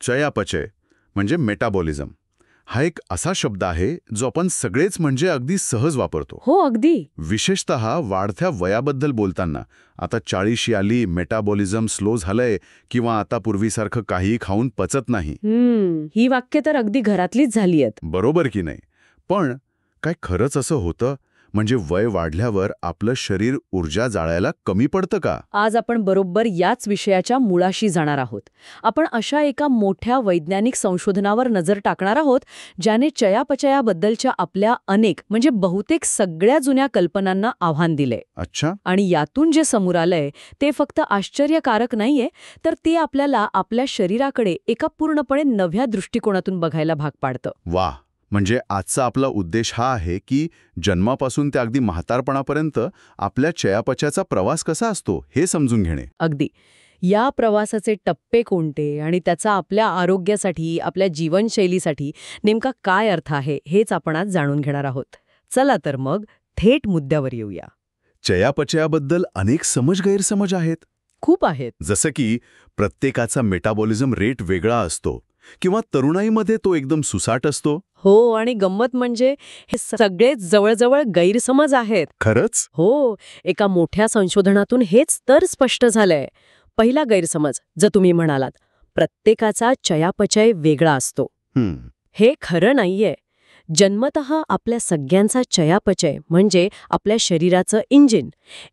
चयापचय म्हणजे मेटाबॉलिझम हा एक असा शब्द आहे जो आपण सगळेच म्हणजे अगदी सहज वापरतो. हो अगदी. विशेषतः वाढत्या वयाबद्दल बोलताना. आता 40शी आली, मेटाबॉलिझम स्लो झालंय किंवा आता पूर्वीसारखं काहीही खाऊन पचत नाही. ही वाक्य तर अगदी घरातलीच झाली आहेत. बरोबर की नाही? पण काय खरंच असं होतं? म्हणजे वय वाढल्यावर आपलं शरीर ऊर्जा जाळायला कमी पडतं का? आज आपण बरोबर याच विषयाच्या मुळाशी जाणार आहोत. आपण अशा एका मोठ्या वैज्ञानिक संशोधनावर नजर टाकणार आहोत ज्याने चयापचयाबद्दलच्या आपल्या अनेक म्हणजे बहुतेक सगळ्या जुन्या कल्पनांना आव्हान दिले. अच्छा. आणि यातून जे समोर आलंय ते फक्त आश्चर्यकारक नाहीये, तर ते आपल्याला आपल्या शरीराकडे एका पूर्णपणे नव्या दृष्टिकोनातून बघायला भाग पाडतं. वा, म्हणजे आजचा आपला उद्देश हा आहे की जन्मापासून ते अगदी म्हातारपणापर्यंत आपल्या चयापचयाचा प्रवास कसा असतो हे समजून घेणे. अगदी. या प्रवासाचे टप्पे कोणते आणि त्याचा आपल्या आरोग्यासाठी, आपल्या जीवनशैलीसाठी नेमका काय अर्थ आहे हेच आपण आज जाणून घेणार आहोत. चला तर मग थेट मुद्द्यावर येऊया. चयापचयाबद्दल अनेक गैरसमज आहेत. खूप आहेत. जसं की प्रत्येकाचा मेटाबॉलिझम रेट वेगळा असतो किंवा तरुणाईमध्ये तो एकदम सुसाट असतो. हो, आणि गंमत म्हणजे हे सगळेच जवळजवळ गैरसमज आहेत. खरंच? हो, एका मोठ्या संशोधनातून हेच तर स्पष्ट झालंय. पहिला गैरसमज जो तुम्ही म्हणालात, प्रत्येकाचा चयापचय वेगळा असतो. हे खरं नाहीये. जन्मतः आपल्या सगळ्यांचा चयापचय म्हणजे आपल्या शरीराचं इंजिन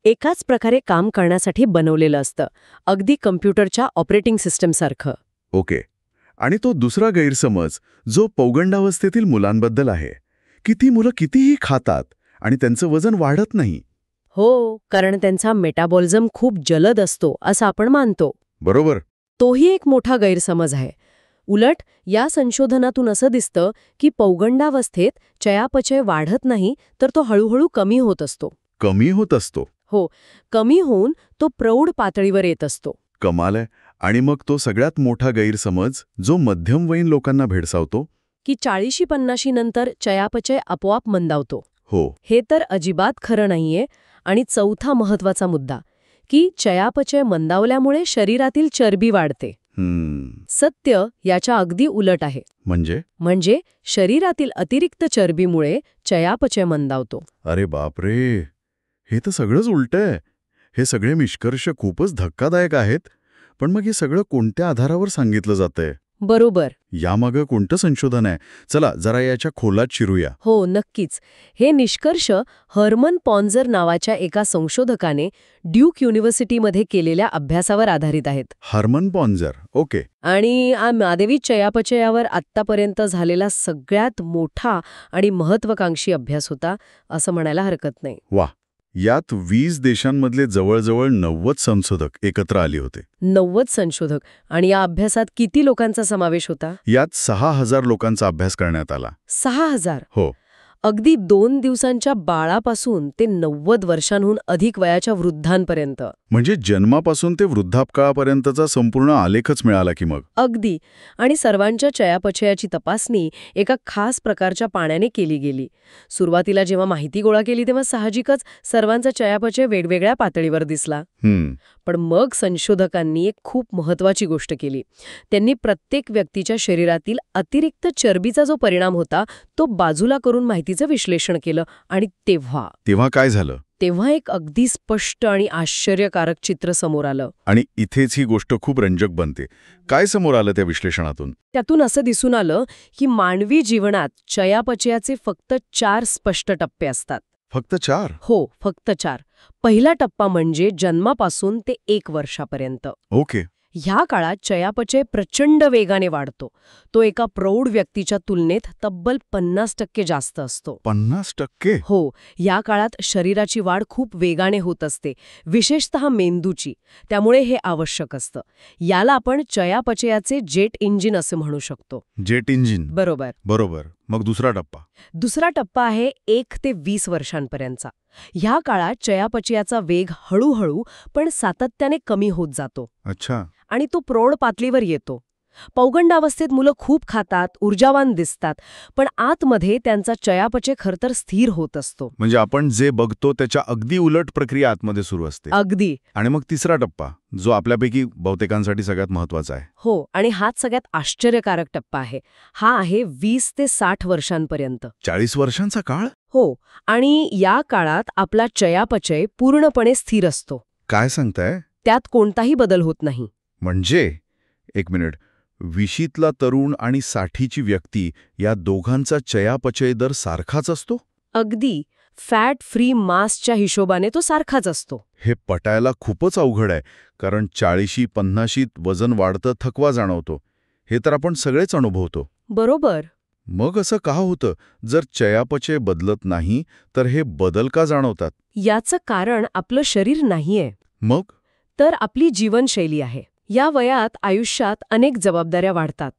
एकाच प्रकारे काम करण्यासाठी बनवलेलं असतं, अगदी कम्प्युटरच्या ऑपरेटिंग सिस्टमसारखं. ओके. आणि तो दुसरा गैरसमज जो पौगंडावस्थेतील मुलांबद्दल आहे की ती मुलं कितीही खातात आणि त्यांचं वजन वाढत नाही. हो, कारण त्यांचा मेटाबॉलिझम खूप जलद असतो असं आपण मानतो. बरोबर. तोही एक मोठा गैरसमज आहे. उलट या संशोधनातून असं दिसतं की पौगंडावस्थेत चयापचय वाढत नाही, तर तो हळूहळू कमी होत असतो. कमी होत असतो? हो, कमी होऊन तो प्रौढ पातळीवर येत असतो. कमाल आहे. आणि मग तो सगळ्यात मोठा गैरसमज जो मध्यमवयीन लोकांना भेडसावतो की 40-50 नंतर चयापचय आपोआप मंदावतो. हो. हे तर अजिबात खरं नाहीये. आणि चौथा महत्वाचा मुद्दा की चयापचय मंदावल्यामुळे शरीरातील चरबी वाढते. सत्य याच्या अगदी उलट आहे. म्हणजे शरीरातील अतिरिक्त चरबीमुळे चयापचय मंदावतो. अरे बापरे, हे तर सगळंच उलट आहे. हे सगळे निष्कर्ष खूपच धक्कादायक आहेत. पण मग हे सगळं कोणत्या आधारावर सांगितलं जातंय? बरोबर. यामागं कोणतं संशोधन आहे? चला जरा याच्या खोलात शिरूया. हो, नक्कीच. हे निष्कर्ष हर्मन पॉन्झर नावाच्या एका संशोधकाने ड्यूक युनिव्हर्सिटीमध्ये केलेल्या अभ्यासावर आधारित आहेत. Hermann Pontzer, okay. आणि मानवी चयापचयावर आत्तापर्यंत झालेला सगळ्यात मोठा आणि महत्वाकांक्षी अभ्यास होता असं म्हणायला हरकत नाही. वा. यात 20 देशांमधले जवळजवळ 90 संशोधक एकत्र आले होते. 90 संशोधक. आणि या अभ्यासात किती लोकांचा समावेश होता? यात 6,000 लोकांचा अभ्यास करण्यात आला. 6,000? हो. अगदी 2 दिवसांच्या बाळापासून ते 90 वर्षांहून अधिक वयाच्या वृद्धांपर्यंत. म्हणजे जन्मापासून ते वृद्धापकाळापर्यंतचा संपूर्ण आलेखच मिळाला की मग. अगदी. आणि सर्वांच्या चयापचयाची तपासणी एका खास प्रकारच्या पाण्याने केली गेली. सुरुवातीला जेव्हा माहिती गोळा केली तेव्हा साहजिकच सर्वांचा चयापचय वेगवेगळ्या पातळीवर दिसला. पण मग संशोधकांनी एक खूप महत्वाची गोष्ट केली. त्यांनी प्रत्येक व्यक्तीच्या शरीरातील अतिरिक्त चरबीचा जो परिणाम होता तो बाजूला करून माहितीचं विश्लेषण केलं. आणि तेव्हा काय झालं? तेव्हा एक अगदी स्पष्ट आणि आश्चर्यकारक चित्र समोर आलं. आणि इथेच ही गोष्ट खूप रंजक बनते. काय समोर आलं त्या विश्लेषणातून? त्यातून असं दिसून आलं की मानवी जीवनात चयापचयाचे फक्त 4 स्पष्ट टप्पे असतात. फक्त 4? हो, फक्त 4. पहिला टप्पा म्हणजे जन्मापासून ते 1 वर्षापर्यंत. ओके. ह्या काळात चयापचय प्रचंड वेगाने वाढतो. तो एका प्रौढ व्यक्तीच्या तुलनेत तब्बल 50% जास्त असतो. 50%? हो. या काळात शरीराची वाढ खूप वेगाने होत असते, विशेषतः मेंदूची. त्यामुळे हे आवश्यक असतं. याला आपण चयापचयाचे जेट इंजिन असे म्हणू शकतो. Jet engine? बरोबर. मग दुसरा टप्पा आहे 1 ते 20 वर्षांपर्यंतचा. ह्या काळात चयापचयाचा वेग हळूहळू पण सातत्याने कमी होत जातो. अच्छा. आणि तो प्रौढ पातळीवर येतो. पौगंडावस्थेत मुलं खूप खातात, ऊर्जावान दिसतात, पण आतमध्ये त्यांचा चयापचय खरतर स्थिर होत असतो. म्हणजे आपण जे बघतो त्याच्या अगदी उलट प्रक्रिया आतमध्ये सुरू असते. अगदी. आणि मग तिसरा टप्पा, जो आपल्यापैकी बहुतेकांसाठी सगळ्यात महत्वाचा आहे. हो, आणि हाच सगळ्यात आश्चर्यकारक टप्पा आहे. हा आहे 20 ते 60 वर्षांपर्यंत. 40 वर्षांचा काळ? हो, आणि या काळात आपला चयापचय पूर्णपणे स्थिर असतो. काय सांगताय? त्यात कोणताही बदल होत नाही. म्हणजे एक मिनिट, 20ला तरुण आणि 60ची व्यक्ती या दोघांचा चयापचय दर सारखाच असतो? अगदी. फॅट फ्री मासच्या हिशोबाने तो सारखाच असतो. हे पटायला खूपच अवघड आहे, कारण 40-50 वजन वाढतं, थकवा जाणवतो. हे तर आपण सगळेच अनुभवतो. बरोबर. मग असं का होतं? जर चयापचय बदलत नाही तर हे बदल का जाणवतात? याचं कारण आपलं शरीर नाहीये, मग तर आपली जीवनशैली आहे. या वयात आयुष्यात अनेक जबाबदाऱ्या वाढतात.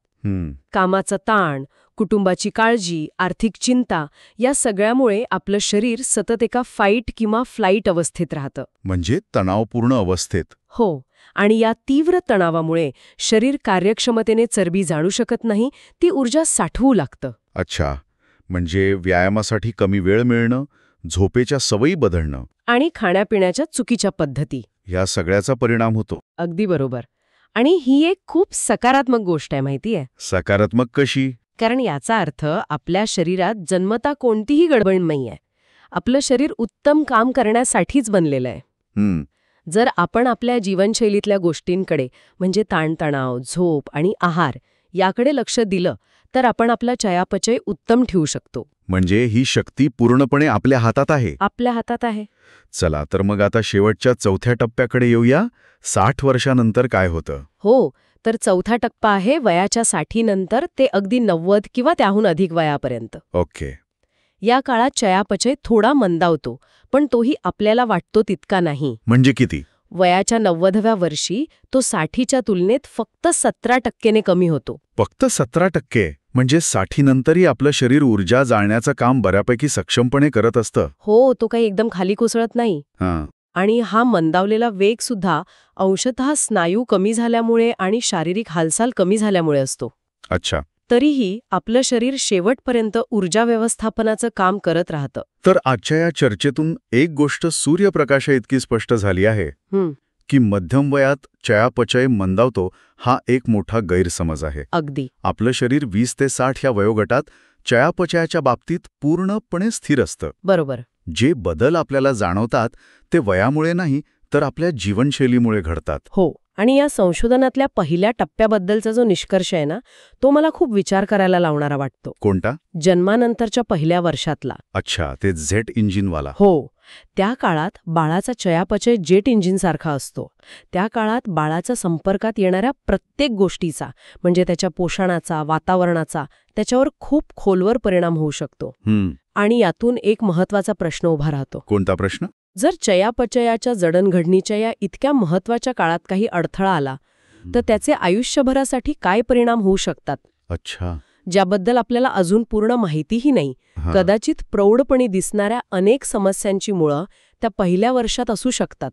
कामाचा ताण, कुटुंबाची काळजी, आर्थिक चिंता, या सगळ्यामुळे आपलं शरीर सतत एका फाईट किंवा फ्लाईट अवस्थेत राहतं. म्हणजे तणावपूर्ण अवस्थेत. हो, आणि या तीव्र तणावामुळे शरीर कार्यक्षमतेने चरबी जाणू शकत नाही, ती ऊर्जा साठवू लागतं. अच्छा, म्हणजे व्यायामासाठी कमी वेळ मिळणं, झोपेच्या सवयी बदलणं आणि खाण्यापिण्याच्या चुकीच्या पद्धती, या सगळ्याचा परिणाम होतो. अगदी बरोबर. आणि ही एक खूप सकारात्मक गोष्ट आहे, माहितीये? सकारात्मक कशी? कारण याचा अर्थ आपल्या शरीरात जन्मता कोणतीही गडबड नाहीये. आपलं शरीर उत्तम काम करण्यासाठीच बनलेलं आहे. जर आपण आपल्या जीवनशैलीतल्या गोष्टींकडे, म्हणजे ताणतणाव, झोप आणि आहार, याकडे लक्ष दिलं तर आपण आपला चयापचय उत्तम ठेवू शकतो. म्हणजे ही शक्ती पूर्णपणे आपल्या हातात आहे. आपल्या हातात आहे. चला तर मग आता शेवटच्या चौथ्या टप्प्याकडे येऊया. 60 वर्षानंतर काय होतं? हो, तर चौथा टप्पा आहे वयाच्या 60 नंतर ते अगदी 90 किंवा त्याहून अधिक वयापर्यंत. ओके. या काळात चयापचय थोडा मंदावतो, पण तोही आपल्याला वाटतो तितका नाही. म्हणजे किती? वयाच्या 90व्या वर्षी तो 60च्या तुलनेत फक्त 17% कमी होतो. फक्त 17%? म्हणजे 60 नंतरही आपलं शरीर ऊर्जा जाळण्याचं काम बऱ्यापैकी सक्षमपणे करत असतं. हो, तो काही एकदम खाली कोसळत नाही. हां. आणि हा मंदावलेला वेग सुद्धा अंशतः स्नायू कमी झाल्यामुळे आणि शारीरिक हालचाल कमी झाल्यामुळे असतो. अच्छा. तरीही आपलं शरीर शेवटपर्यंत ऊर्जा व्यवस्थापनाचं काम करत राहतं. तर आजच्या या चर्चेतून एक गोष्ट सूर्यप्रकाशा इतकी स्पष्ट झाली आहे की मध्यम वयात चयापचय मंदावतो हा एक मोठा गैरसमज आहे. अगदी. आपलं शरीर 20 ते 60 या वयोगटात चयापचयाच्या बाबतीत पूर्णपणे स्थिर असतं. बरोबर. जे बदल आपल्याला जाणवतात ते वयामुळे नाही तर आपल्या जीवनशैलीमुळे घडतात. हो, आणि या संशोधनातल्या पहिल्या टप्प्याबद्दलचा जो निष्कर्ष आहे ना, तो मला खूप विचार करायला लावणारा वाटतो. कोणता? जन्मानंतरच्या पहिल्या वर्षातला. अच्छा, ते जेट इंजिनवाला. हो, त्या काळात बाळाचा चयापचय जेट इंजिनसारखा असतो. त्या काळात बाळाच्या संपर्कात येणाऱ्या प्रत्येक गोष्टीचा, म्हणजे त्याच्या पोषणाचा, वातावरणाचा, त्याच्यावर खूप खोलवर परिणाम होऊ शकतो. आणि यातून एक महत्वाचा प्रश्न उभा राहतो. कोणता प्रश्न? जर चयापचयाच्या जडणघडणीच्या या इतक्या महत्वाच्या काळात काही अडथळा आला तर त्याचे आयुष्यभरासाठी काय परिणाम होऊ शकतात? अच्छा. ज्याबद्दल आपल्याला अजून पूर्ण माहितीही नाही. कदाचित प्रौढपणी दिसणाऱ्या अनेक समस्यांची मुळं त्या पहिल्या वर्षात असू शकतात.